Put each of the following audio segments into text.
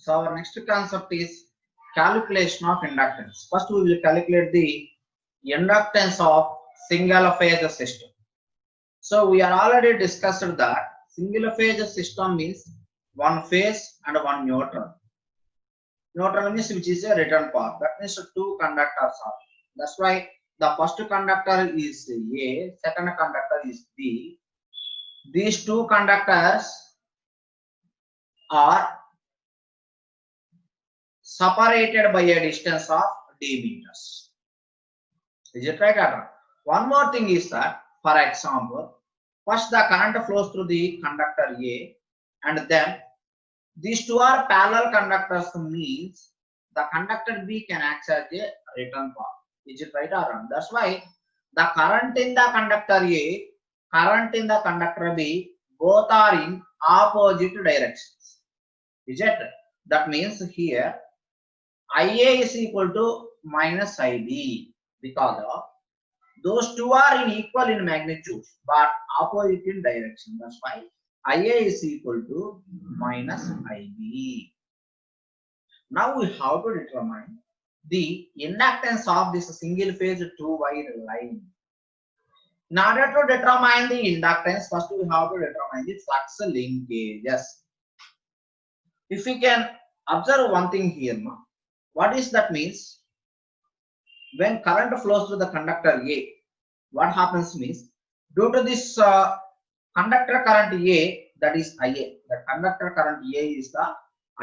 So our next concept is calculation of inductance. First we will calculate the inductance of single phase system. So we are already discussed that single phase system means one phase and one neutral. Neutral means which is a return path. That means two conductors are. That's why the first conductor is A, second conductor is B. These two conductors are separated by a distance of d meters. Is it right or not? One more thing is that, for example, first the current flows through the conductor A, and then these two are parallel conductors, means the conductor B can act as a return path. Is it right or wrong? That's why the current in the conductor A, current in the conductor B, both are in opposite directions. Is it? That means here IA is equal to minus IB, because of those two are in equal in magnitude but opposite in direction. That's why IA is equal to minus IB. Now we have to determine the inductance of this single phase two-wire line. In order to determine the inductance, first we have to determine the flux linkages. If we can observe one thing here, what is that means? When current flows through the conductor A, what happens means, due to this conductor current A, that is IA, the conductor current A is the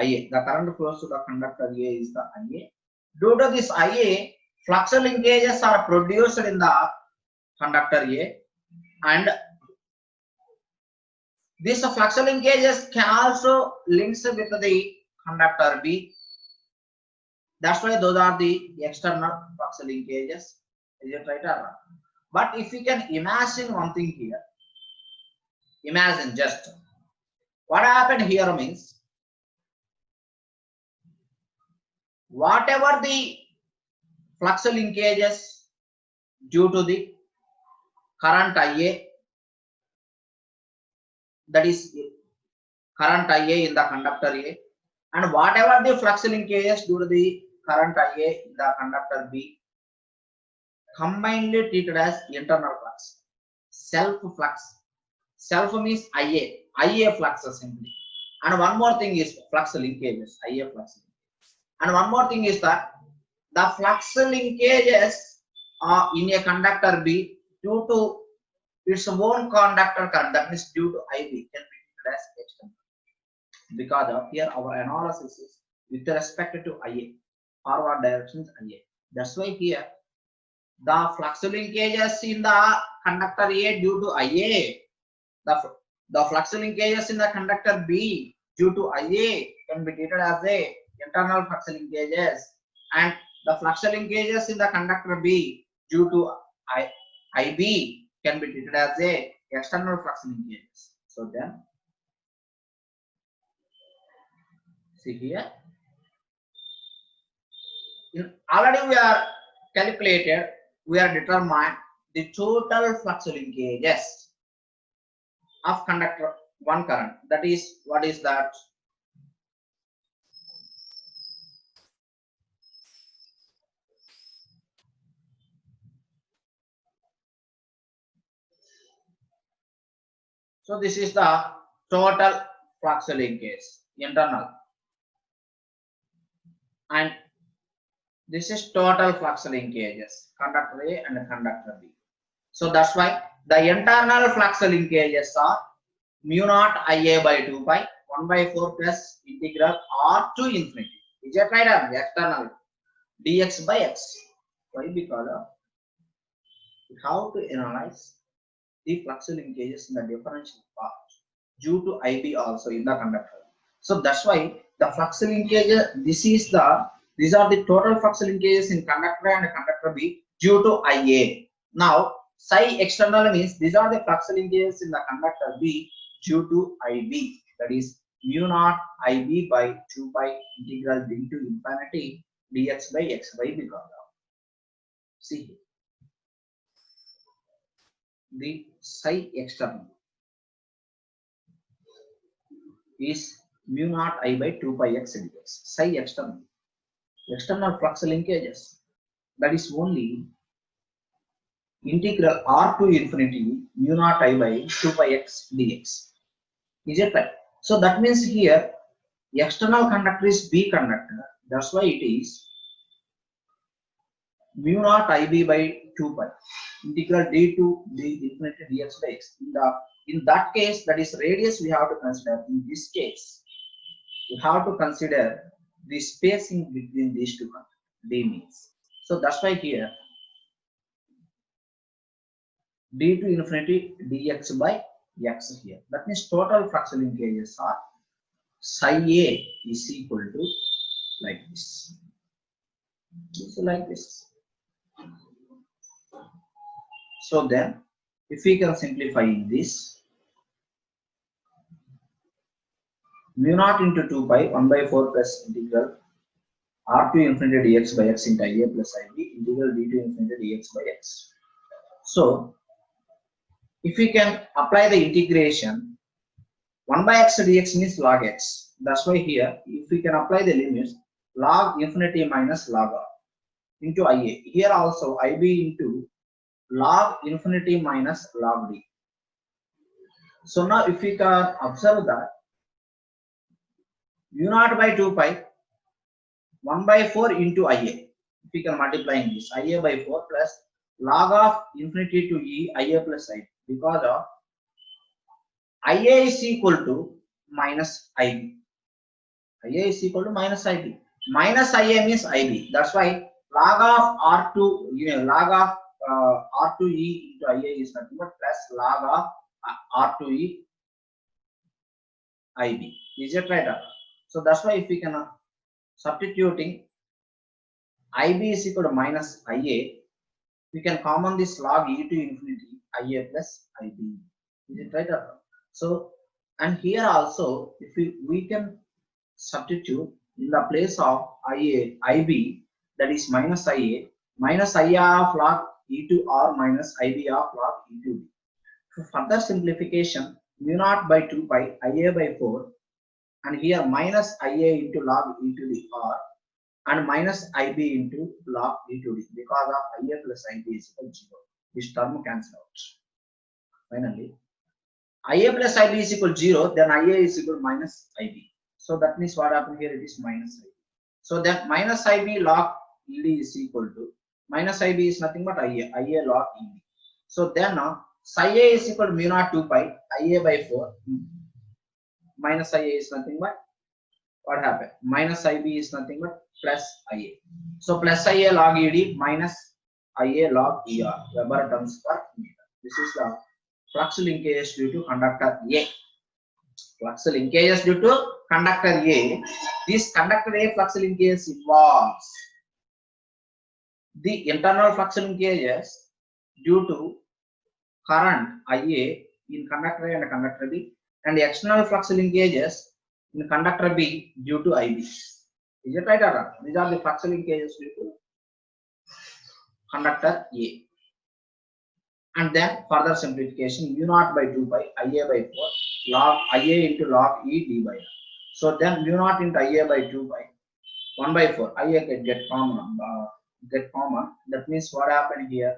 IA, the current flows to the conductor A is the IA. Due to this IA, flux linkages are produced in the conductor A, and these flux linkages can also link with the conductor B. That's why those are the external flux linkages. Is it right or not? But if we can imagine one thing here, imagine just what happened here means, whatever the flux linkages due to the current IA, that is current IA in the conductor A, and whatever the flux linkages due to the current IA in the conductor B, combinedly treated as internal flux, self flux. Self means IA flux simply. And one more thing is flux linkages, IA flux. And one more thing is that the flux linkages in a conductor B due to its own conductor current, that means due to IB, can be treated as external. Because of here our analysis is with respect to IA, forward directions IA. That's why here the flux linkages in the conductor A due to IA, the flux linkages in the conductor B due to IA can be treated as a internal flux linkages, and the flux linkages in the conductor B due to IB can be treated as a external flux linkages. So then see here, already we are calculated, we are determined the total flux linkages of conductor 1 current. That is, what is that? So this is the total flux linkage, internal, and this is total flux linkages, conductor A and conductor B. So that's why the internal flux linkages are mu naught IA by 2 pi 1 by 4 plus integral R to infinity. Is that right? Or external dx by x. Why? Because we have to analyze the flux linkages in the differential part due to IB also in the conductor. So that's why the flux linkages, these are the total flux linkages in conductor A and conductor B due to IA. Now psi external means these are the flux linkages in the conductor B due to IB, that is mu naught IB by 2 pi integral d to infinity dx by x by, because of, see here, the psi external is mu naught I by 2 pi x dx. Psi external flux linkages, that is only integral r to infinity mu naught I by 2 pi x dx. Is it right? So that means here external conductor is B conductor. That's why it is mu naught IB by 2 pi integral d to d infinity dx by x. In that case, that is radius we have to consider. In this case, we have to consider the spacing between these two conductors, d means. So that's why here d to infinity dx by x here. That means total flux linkages are psi a is equal to like this. It's like this. So then, if we can simplify this, mu naught into 2 pi 1 by 4 plus integral r to infinity dx by x into ia plus ib integral d to infinity dx by x. So, if we can apply the integration, 1 by x dx means log x. That's why here, if we can apply the limits, log infinity minus log r into ia. Here also ib into log infinity minus log d. So now if we can observe that mu naught by 2 pi 1 by 4 into ia. If we can multiplying this ia by 4 plus log of infinity to e ia plus I, because of ia is equal to minus ib. ia is equal to minus ib. Minus ia means ib. That's why log of r2 log of r2e into ia is nothing but plus log of r2e ib. Is it right? So that's why if we can substituting ib is equal to minus ia, we can common this log e to infinity ia plus ib. Is it right? So and here also if we can substitute in the place of ia ib, that is minus ia of log e to r minus ib of log e to d. For further simplification, mu naught by 2 pi ia by 4 and here minus ia into log e to the r and minus ib into log e to d, because of ia plus ib is equal to 0. This term cancels out. Finally, ia plus ib is equal to 0, then ia is equal to minus ib. So that means what happened here, it is minus ib. So that minus ib log ed is equal to minus ib is nothing but ia log ed. So then now psi a is equal to mu naught 2 pi ia by 4 minus ia is nothing but what happened, minus ib is nothing but plus ia. So plus ia log ed minus ia log er Weber turns per meter. This is the flux linkages due to conductor A. Flux linkages due to conductor A. This conductor A flux linkages involves the internal flux linkages due to current IA in conductor A and conductor B, and the external flux linkages in conductor B due to IB. Is it right or not? These are the flux linkages due to conductor A. And then further simplification, mu naught by 2 pi ia by 4 log ia into log e d by r. So then mu naught into ia by 2 pi 1 by 4 ia can get common. That means what happened here,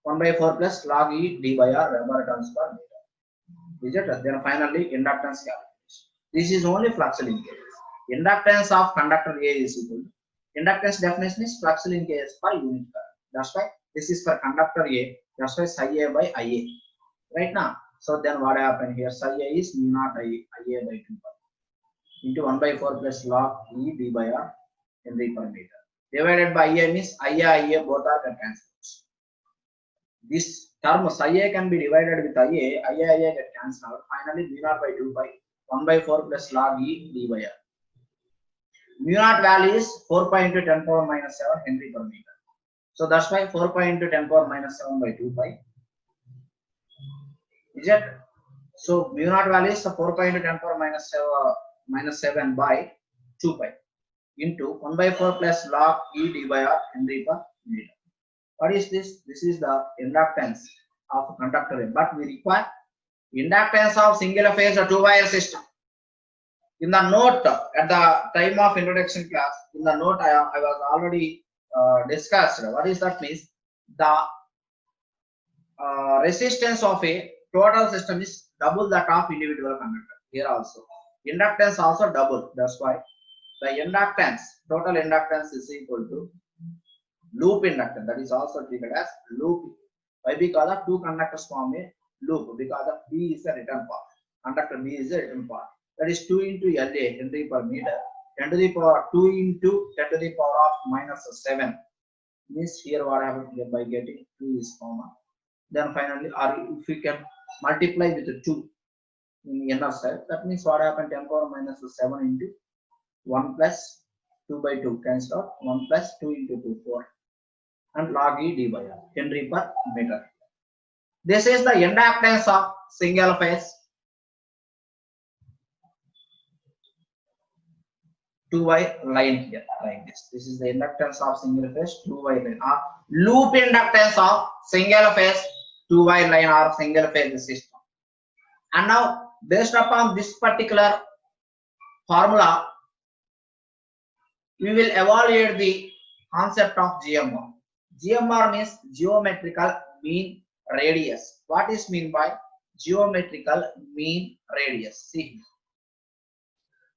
1 by 4 plus log e d by r Weber turns per meter. Is it? Then finally inductance calculation. This is only flux linkages. Inductance of conductor A is equal to, inductance definition is flux linkages per unit current. That's why this is for conductor A. That's why psi a by ia. Right now. So then what happened here? Psi a is mu naught ia by 2 pi into 1 by 4 plus log e d by r Henry per meter. Divided by ia means ia both are cancelled. This term psi a can be divided with ia get cancelled out. Finally, mu naught by 2 pi 1 by 4 plus log e d by r. Mu naught value is 4 pi into 10 power minus 7 Henry per meter. So that's why 4 pi into 10 power minus 7 by 2 pi. Is it? So mu naught value is 4 pi into 10 power minus 7 by 2 pi into 1 by 4 plus log e d by r Henry per meter. What is this? This is the inductance of conductor A. But we require inductance of single phase or two wire system. In the note at the time of introduction class, in the note I was already discussed. What is that means? The resistance of a total system is double that of individual conductor. Here also, inductance also double. That's why the inductance, total inductance is equal to loop inductance. That is also treated as loop. Why? Because of two conductors form a loop. Because of B is the return part. Conductor B is the return part. That is 2 into LA, Henry per meter. 10 to the power 2 into 10 to the power of minus 7. Means here what happens here by getting 2 is common. Then finally, or if we can multiply with 2 in inner side, that means what happened 10 power minus 7 into 1 plus 2 by 2 cancel out, 1 plus 2 into 2, 4. And log E d by R, Henry per meter. This is the inductance of single phase 2-way line here, like this. This is the inductance of single phase 2-way line, or loop inductance of single phase 2-way line or single phase system. And now, based upon this particular formula, we will evaluate the concept of GMR. GMR means geometrical mean radius. What is mean by geometrical mean radius? See,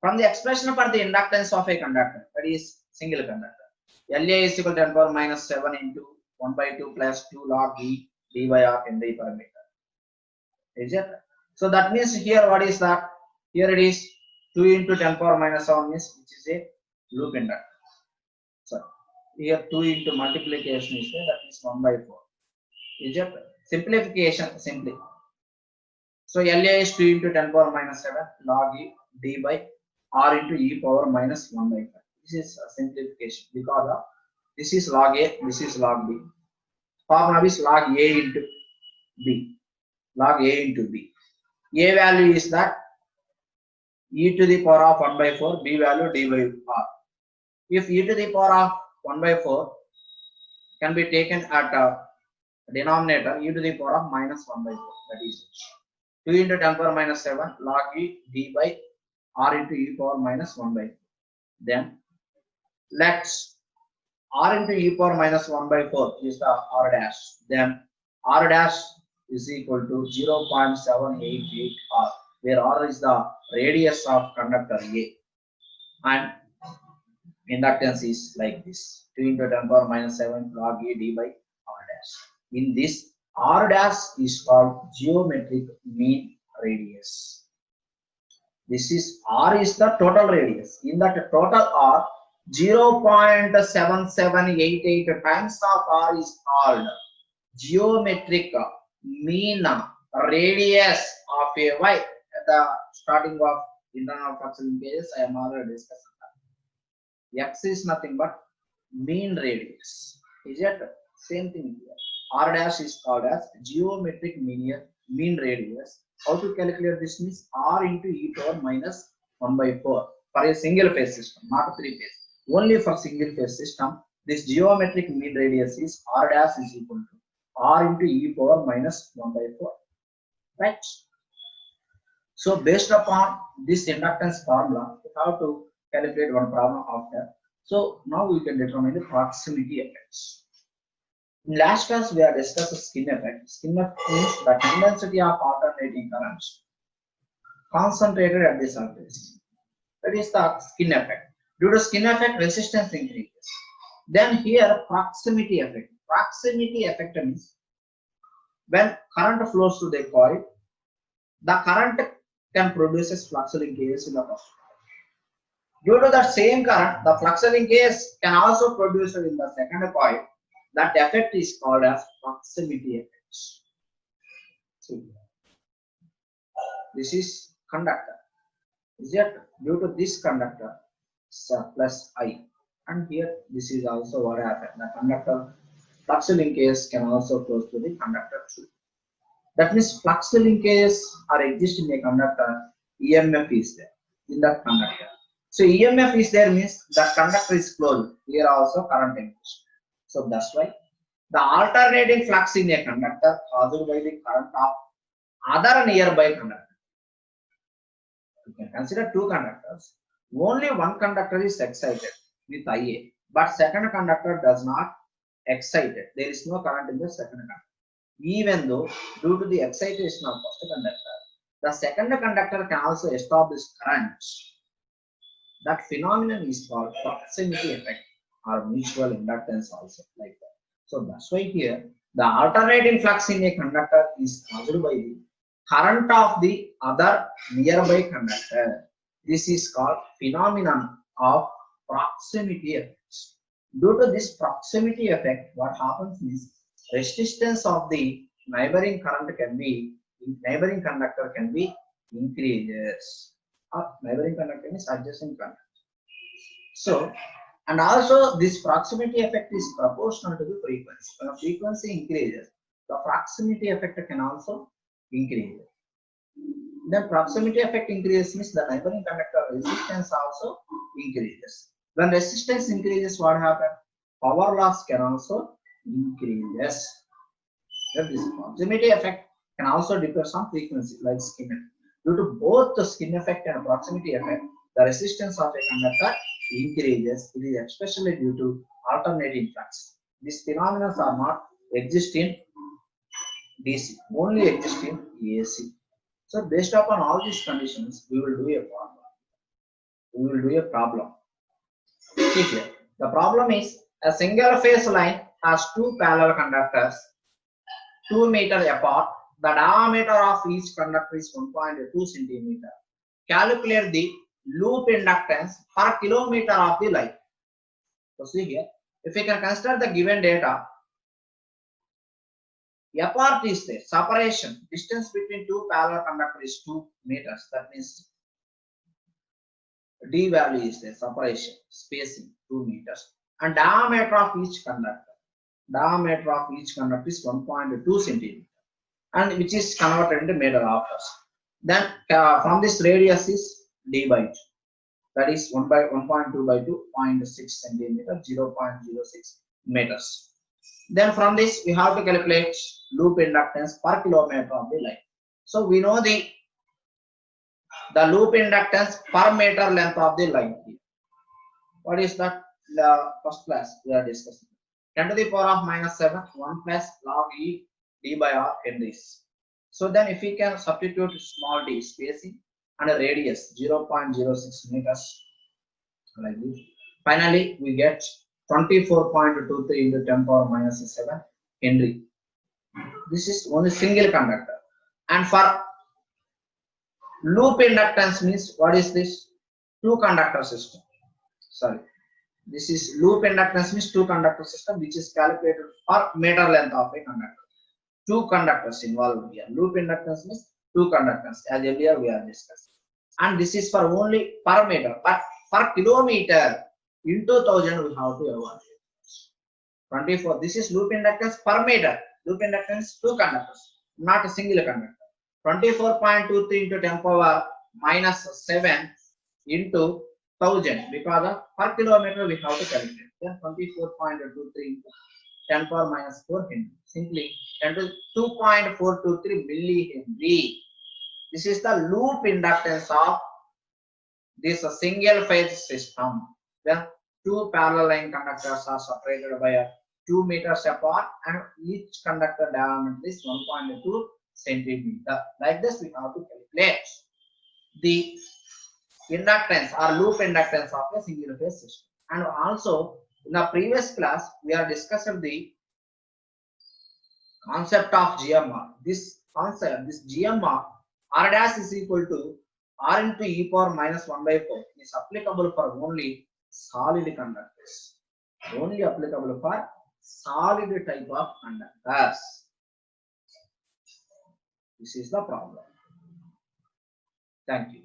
from the expression for the inductance of a conductor, that is single conductor, LA is equal to 10 power minus 7 into 1 by 2 plus 2 log E d by R Henry per meter. Is it? So that means here what is that? Here it is 2 into 10 power minus 7 is, which is a loop inductor. So here 2 into multiplication is there, that is 1 by 4. Is it? Simplification simply. So LA is 2 into 10 power minus 7 log E d by R into E power minus 1 by 5. This is a simplification because of this is log A, this is log B. Formula is log A into B. Log A into B. A value is that E to the power of 1 by 4, B value d by R. If E to the power of 1 by 4 can be taken at a denominator, E to the power of minus 1 by 4. That is 2 into 10 power minus 7 log E d by R into E power minus 1 by 4. Then let's R into E power minus 1 by 4 is the R dash. Then R dash is equal to 0.788 R, where R is the radius of conductor A. And inductance is like this, 2 into 10 power minus 7 log E d by R dash. In this, R dash is called geometric mean radius. This is R is the total radius. In that total R, 0.7788 times of R is called geometric mean radius of a Y. At the starting of internal flux linkages, I am already discussing that. X is nothing but mean radius. Is it? Same thing here. R dash is called as geometric mean radius. How to calculate this means R into E power minus 1 by 4 for a single phase system, not 3 phase. Only for single phase system, this geometric mean radius is R dash is equal to R into E power minus 1 by 4. Right? So based upon this inductance formula, we have to calculate one problem after. So now we can determine the proximity effects. In last class, we have discussed the skin effect. Skin effect means the intensity of alternating currents concentrated at the surface. That is the skin effect. Due to skin effect, resistance increases. Then here, proximity effect. Proximity effect means when current flows through the coil, the current can produce flux linkages in the first coil. Due to that same current, the flux linkage can also produce in the second coil. That effect is called as proximity effect. See, this is conductor. Is it? Due to this conductor, plus I, and here this is also what happened. The conductor flux linkage can also close to the conductor too. That means flux linkages are exist in a conductor. EMF is there in that conductor. So EMF is there means the conductor is closed. Here also current exists. So that's why the alternating flux in a conductor caused by the current of other nearby conductor. You can consider two conductors. Only one conductor is excited with IA, but second conductor does not excited. There is no current in the second conductor. Even though due to the excitation of first conductor, the second conductor can also establish current. That phenomenon is called proximity effect or mutual inductance also like that. So that's why here the alternating flux in a conductor is caused by the current of the other nearby conductor. This is called phenomenon of proximity effect. Due to this proximity effect, what happens is resistance of the neighboring conductor can be increases. Or neighboring conductor is adjacent conductor. So, and also this proximity effect is proportional to the frequency. When the frequency increases, the proximity effect can also increase. Then proximity effect increases means the neighboring conductor resistance also increases. When resistance increases, what happens? Power loss can also increases. That this proximity effect can also depend on frequency, like skin effect. Due to both the skin effect and proximity effect, the resistance of a conductor increases. It is especially due to alternating flux. These phenomena are not exist in DC, only exist in AC. So based upon all these conditions, we will do a problem. See here. The problem is a single phase line has two parallel conductors 2 meters apart. The diameter of each conductor is 1.2 centimeter. Calculate the loop inductance per kilometer of the line. So see here, if we can consider the given data, apart is there, separation, distance between two parallel conductors is 2 meters. That means D value is there, separation, spacing 2 meters. And diameter of each conductor is 1.2 centimeter. And which is converted into meter after. Then from this radius is D by 2. That is 1 by 1.2 by 2, 0.6 centimeter, 0.06 meters. Then from this we have to calculate loop inductance per kilometer of the line. So we know the loop inductance per meter length of the line here. What is that? The first class we are discussing. 10 to the power of minus 7, 1 plus log E D by R henries. So then if we can substitute small d spacing and a radius 0.06 meters like this. Finally we get 24.23 into 10 power minus 7 Henry. This is only single conductor. And for loop inductance means what is this? Two conductor system. Sorry. This is loop inductance means two conductor system which is calculated per meter length of a conductor. Two conductors involved here. Loop inductance means two conductors, as earlier we have discussed. And this is for only per meter, but per kilometer into 1000 we have to evaluate. 24. This is loop inductance per meter. Loop inductance two conductors, not a single conductor. 24.23 into 10 power minus 7 into 1000 because per kilometer we have to calculate. Then 24.23 into 10 power minus 4 Henry. Simply 10 to 2.423 millihenry. This is the loop inductance of this single phase system. Then two parallel line conductors are separated by 2 meters apart and each conductor diameter is 1.2 centimeter. Like this we have to calculate the inductance or loop inductance of a single phase system. And also in the previous class we are discussing the concept of GMR. This concept, this GMR, R dash is equal to R into e power minus 1 by 4 is applicable for only solid conductors. Only applicable for solid type of conductors. This is the problem. Thank you.